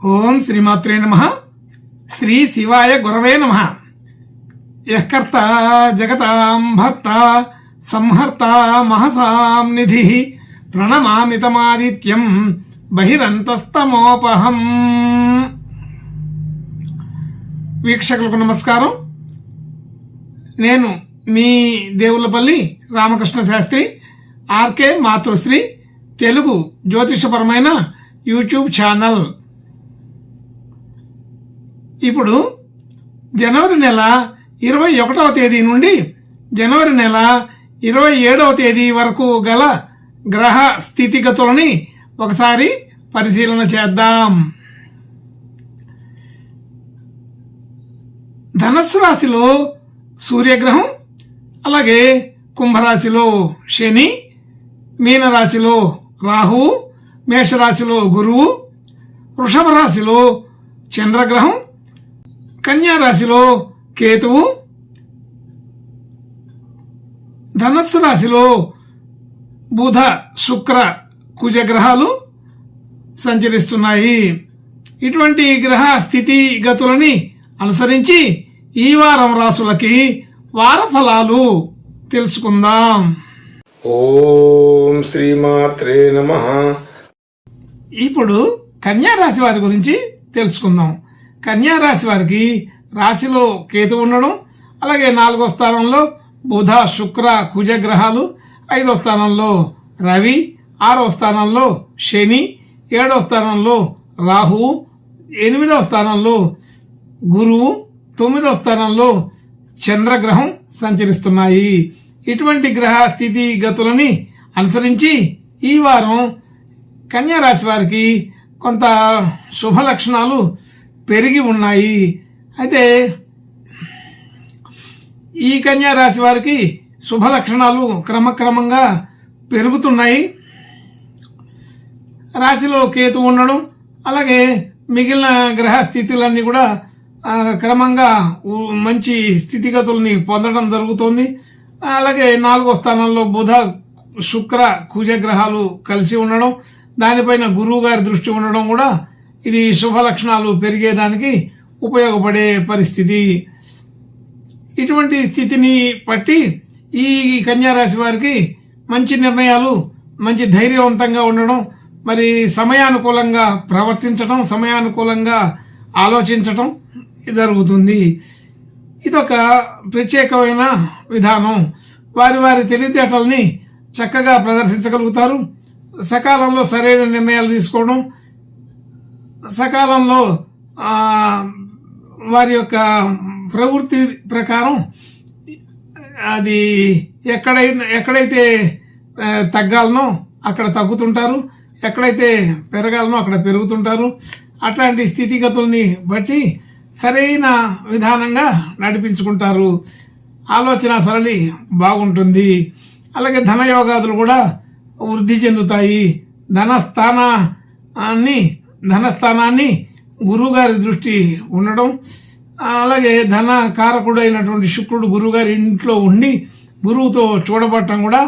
ఓం శ్రీమాత్రే నమః. శ్రీ శివాయ గురవే నమః. యఃకర్త జగతాం భర్త సంహర్త మహసాం నిధి ప్రణమామితమాదిత్యం బహిరంతస్తమోపహం. వీక్షకులకు నమస్కారం. నేను మీ దేవులపల్లి రామకృష్ణ శాస్త్రి, ఆర్కే మాతృశ్రీ తెలుగు జ్యోతిషపరమైన యూట్యూబ్ ఛానల్. ఇప్పుడు జనవరి నెల 21వ తేదీ నుండి జనవరి నెల 27వ తేదీ వరకు గల గ్రహ స్థితిగతులని ఒకసారి పరిశీలన చేద్దాం. ధనస్సు రాశిలో సూర్యగ్రహం, అలాగే కుంభరాశిలో శని, మీనరాశిలో రాహువు, మేషరాశిలో గురువు, వృషభ రాశిలో చంద్రగ్రహం, కన్యా రాశిలో కేతువు, ధనస్సు రాశిలో బుధ శుక్ర కుజగ్రహాలు సంచరిస్తున్నాయి. ఇటువంటి గ్రహ స్థితి గతులని అనుసరించి ఈ వారం రాశులకి వార ఫలాలు తెలుసుకుందాం. ఓం శ్రీమాత్రే నమః. ఇప్పుడు కన్యా రాశి వారి గురించి తెలుసుకుందాం. కన్యా రాశి వారికి రాశిలో కేతు ఉండడం, అలాగే 4వ స్థానంలో బుధ శుక్ర కుజగ్రహాలు, 5వ స్థానంలో రవి, 6వ స్థానంలో శని, 7వ స్థానంలో రాహువు, 8వ స్థానంలో గురువు, 9వ స్థానంలో చంద్రగ్రహం సంచరిస్తున్నాయి. ఇటువంటి గ్రహ స్థితి గతులని అనుసరించి ఈ వారం కన్యా రాశి వారికి కొంత శుభ లక్షణాలు పెరిగి ఉన్నాయి. అయితే ఈ కన్యా రాశి వారికి శుభ లక్షణాలు క్రమక్రమంగా పెరుగుతున్నాయి. రాశిలో కేతు ఉండడం, అలాగే మిగిలిన గ్రహ స్థితులన్నీ కూడా క్రమంగా మంచి స్థితిగతుల్ని పొందడం జరుగుతోంది. అలాగే 4వ స్థానంలో బుధ శుక్ర కుజగ్రహాలు కలిసి ఉండడం, దానిపైన గురువు గారి దృష్టి ఉండడం కూడా ఇది శుభ లక్షణాలు పెరిగేదానికి ఉపయోగపడే పరిస్థితి. ఇటువంటి స్థితిని బట్టి ఈ కన్యా రాశి వారికి మంచి నిర్ణయాలు, మంచి ధైర్యవంతంగా ఉండడం, మరి సమయానుకూలంగా ప్రవర్తించడం, సమయానుకూలంగా ఆలోచించడం జరుగుతుంది. ఇదొక ప్రత్యేకమైన విధానం. వారి వారి తెలివితేటల్ని చక్కగా ప్రదర్శించగలుగుతారు. సకాలంలో సరైన నిర్ణయాలు తీసుకోవడం, సకాలంలో వారి యొక్క ప్రవృత్తి ప్రకారం అది ఎక్కడైతే తగ్గాలనో అక్కడ తగ్గుతుంటారు, ఎక్కడైతే పెరగాలనో అక్కడ పెరుగుతుంటారు. అట్లాంటి స్థితిగతుల్ని బట్టి సరైన విధానంగా నడిపించుకుంటారు. ఆలోచన సరళి బాగుంటుంది. అలాగే ధనయోగాదులు కూడా వృద్ధి చెందుతాయి. ధనస్థానాన్ని గురువు గారి దృష్టి ఉండడం, అలాగే ధన కారకుడైనటువంటి శుక్రుడు గురువు గారి ఇంట్లో ఉండి గురువుతో చూడబట్టడం కూడా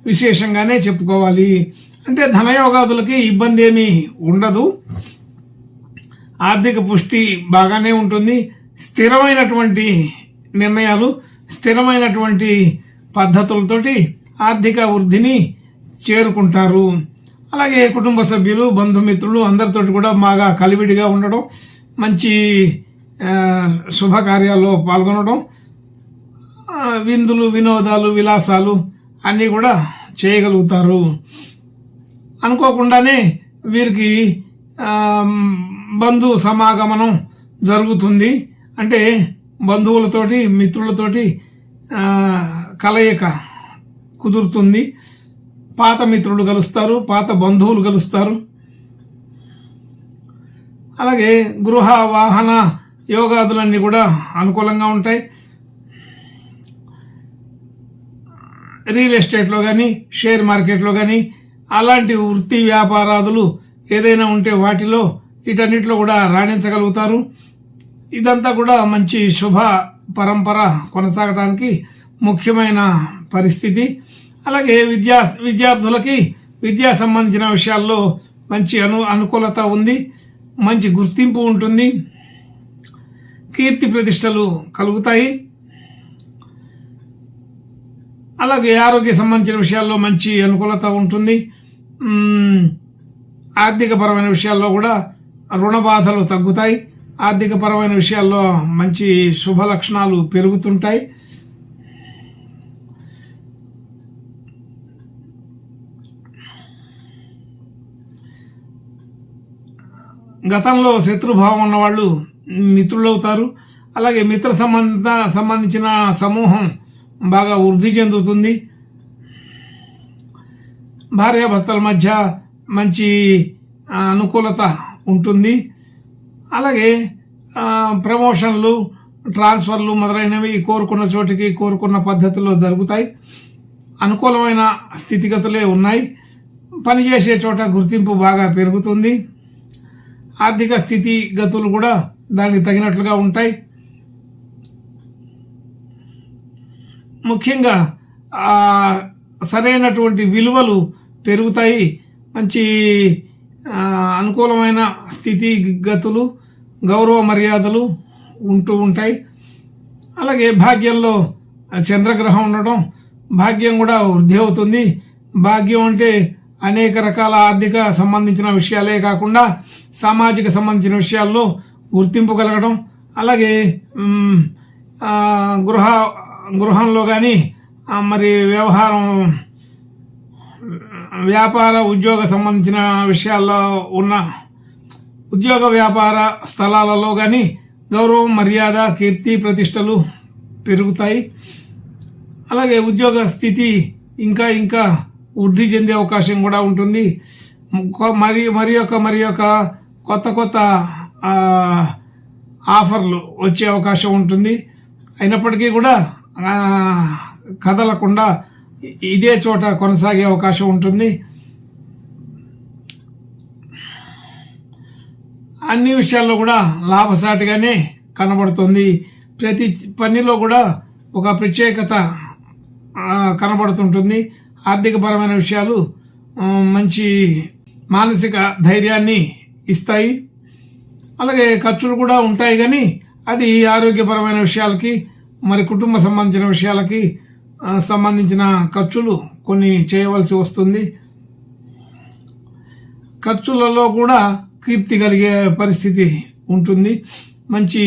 విశేషంగానే చెప్పుకోవాలి. అంటే ధనయోగాదులకి ఇబ్బంది ఏమీ ఉండదు. ఆర్థిక పుష్టి బాగానే ఉంటుంది. స్థిరమైనటువంటి నిర్ణయాలు, స్థిరమైనటువంటి పద్ధతులతోటి ఆర్థిక వృద్ధిని చేరుకుంటారు. అలాగే కుటుంబ సభ్యులు, బంధుమిత్రులు అందరితోటి కూడా బాగా కలివిడిగా ఉండడం, మంచి శుభకార్యాల్లో పాల్గొనడం, విందులు, వినోదాలు, విలాసాలు అన్నీ కూడా చేయగలుగుతారు. అనుకోకుండానే వీరికి బంధు సమాగమనం జరుగుతుంది. అంటే బంధువులతోటి, మిత్రులతోటి కలయిక కుదురుతుంది. పాత మిత్రులు కలుస్తారు, పాత బంధువులు కలుస్తారు. అలాగే గృహ వాహన యోగాదులన్నీ కూడా అనుకూలంగా ఉంటాయి. రియల్ ఎస్టేట్లో కానీ, షేర్ మార్కెట్లో కానీ అలాంటి వృత్తి వ్యాపారాదులు ఏదైనా ఉంటే వాటిలో వీటన్నిటిలో కూడా రాణించగలుగుతారు. ఇదంతా కూడా మంచి శుభ పరంపర కొనసాగడానికి ముఖ్యమైన పరిస్థితి. అలాగే విద్యార్థులకి విద్యా సంబంధించిన విషయాల్లో మంచి అనుకూలత ఉంది. మంచి గుర్తింపు ఉంటుంది, కీర్తి ప్రతిష్టలు కలుగుతాయి. అలాగే ఆరోగ్య సంబంధించిన విషయాల్లో మంచి అనుకూలత ఉంటుంది. ఆర్థికపరమైన విషయాల్లో కూడా రుణ బాధలు తగ్గుతాయి. ఆర్థికపరమైన విషయాల్లో మంచి శుభ లక్షణాలు పెరుగుతుంటాయి. గతంలో శత్రుభావం ఉన్న వాళ్ళు మిత్రులవుతారు. అలాగే మిత్ర సంబంధించిన సమూహం బాగా వృద్ధి చెందుతుంది. భార్యాభర్తల మధ్య మంచి అనుకూలత ఉంటుంది. అలాగే ప్రమోషన్లు, ట్రాన్స్ఫర్లు మొదలైనవి కోరుకున్న చోటికి కోరుకున్న పద్ధతిలో జరుగుతాయి. అనుకూలమైన స్థితిగతులే ఉన్నాయి. పనిచేసే చోట గుర్తింపు బాగా పెరుగుతుంది. ఆర్థిక స్థితిగతులు కూడా దానికి తగినట్లుగా ఉంటాయి. ముఖ్యంగా సరైనటువంటి విలువలు పెరుగుతాయి. మంచి అనుకూలమైన స్థితిగతులు, గౌరవ మర్యాదలు ఉంటూ ఉంటాయి. అలాగే భాగ్యంలో చంద్రగ్రహం ఉండడం, భాగ్యం కూడా వృద్ధి అవుతుంది. భాగ్యం అంటే అనేక రకాల ఆర్థిక సంబంధించిన విషయాలే కాకుండా సామాజిక సంబంధించిన విషయాల్లో గుర్తింపు కలగడం, అలాగే గృహంలో కానీ మరి వ్యవహారం, వ్యాపార, ఉద్యోగ సంబంధించిన విషయాల్లో ఉన్న ఉద్యోగ వ్యాపార స్థలాలలో కానీ గౌరవం, మర్యాద, కీర్తి ప్రతిష్టలు పెరుగుతాయి. అలాగే ఉద్యోగ స్థితి ఇంకా ఇంకా వృద్ధి చెందే అవకాశం కూడా ఉంటుంది. మరి యొక్క కొత్త ఆఫర్లు వచ్చే అవకాశం ఉంటుంది. అయినప్పటికీ కూడా కదలకుండా ఇదే చోట కొనసాగే అవకాశం ఉంటుంది. అన్ని విషయాల్లో కూడా లాభసాటిగానే కనబడుతుంది. ప్రతి పనిలో కూడా ఒక ప్రత్యేకత కనబడుతుంటుంది. ఆర్థికపరమైన విషయాలు మంచి మానసిక ధైర్యాన్ని ఇస్తాయి. అలాగే ఖర్చులు కూడా ఉంటాయి, కానీ అది ఆరోగ్యపరమైన విషయాలకి, మరి కుటుంబ సంబంధించిన విషయాలకి సంబంధించిన ఖర్చులు కొన్ని చేయవలసి వస్తుంది. ఖర్చులలో కూడా కీర్తి కలిగే పరిస్థితి ఉంటుంది. మంచి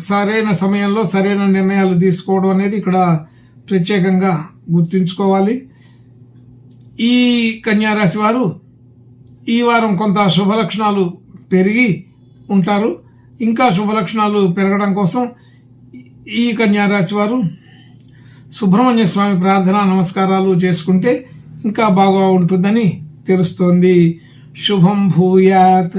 సరైన సమయంలో సరైన నిర్ణయాలు తీసుకోవడం అనేది ఇక్కడ ప్రత్యేకంగా గుర్తుంచుకోవాలి. ఈ కన్యారాశి వారు ఈ వారం కొంత శుభలక్షణాలు పెరిగి ఉంటారు. ఇంకా శుభలక్షణాలు పెరగడం కోసం ఈ కన్యారాశి వారు సుబ్రహ్మణ్య స్వామి ప్రార్థన నమస్కారాలు చేసుకుంటే ఇంకా బాగా ఉంటుందని తెలుస్తోంది. శుభం భూయాత్.